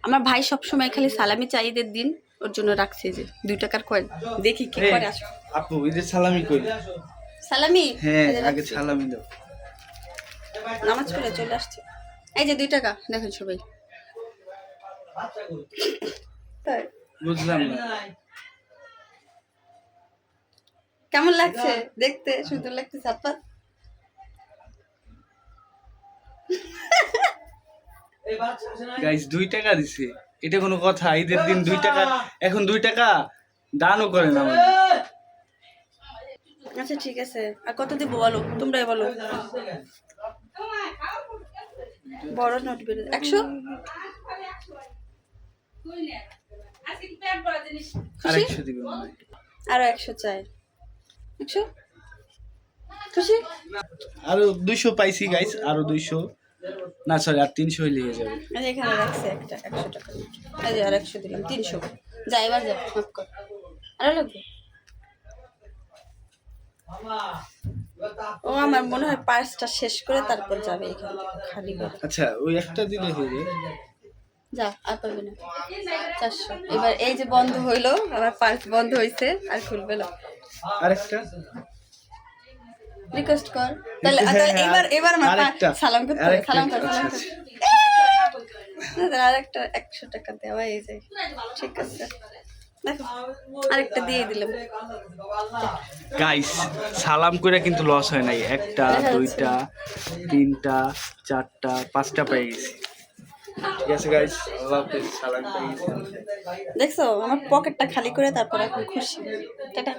আমার ভাই সবসময় খালি সালামি চাই ঈদের দিন, ওর জন্য রাখছে যে 2 টাকার কয়েন। দেখি কি করে। আসো আপু ঈদের সালামি কই? সালামি। হ্যাঁ এই যে আগে রাখছি। সালামি দাও। নামাজ পড়ে চলে আসছে। এই যে 2 টাকা দেখেন সবাই। তাই বুঝলাম না। কেমন লাগছে দেখতে? সুন্দর লাগতেছে আপা? গাইস 2 টাকা দিছে, এটা কোনো কথা? ঈদের দিন 2 টাকা, এখন 2 টাকা দানও করে না আমাদের। আচ্ছা ঠিক আছে, আর কত দিব বলো, তোমরাই বলো। বড় নোট বের 100। খুশি? আরেকশো দিবে মনে হয়। আরো 100 চাই। 100 খুশি? আরো 200 পাইছি গাইস, আরো 200 না সরি আর 300 হইলে হয়ে যাবে। এই যে এখানে রাখছে একটা 100 টাকা নোট। এই যে আর 100 দিলাম, 300। যা এবার যা, মাফ কর। আরো লাগবে? ও আমার মনে হয় পার্সটা শেষ করে তারপর যাবে এখান থেকে খালি করে। আচ্ছা ওই একটা দিলে হয়ে যাবে। যা আর পারবে না। 400। এবার এই যে বন্ধ হইলো, আমার পার্স বন্ধ হইছে, আর খুলবে না। আরেকটা রিকোয়েস্ট কর তাহলে। এবার আমার সালাম করতে হবে। সালাম কর, সালাম কর। আরেকটা 100 টাকা দেওয়া এই যে। ঠিক আছে দেখো, আরেকটা দিয়ে দিলাম। গাইস সালাম করে কিন্তু লস হয় নাই, একটা দুইটা তিনটা চারটা পাঁচটা পেয়ে গেছি। ঠিক আছে গাইস, আল্লাহ হাফেজ। সালাম পেয়ে গেছি। দেখছো আমার পকেটটা খালি করে তারপর এখন খুশি। টাটা।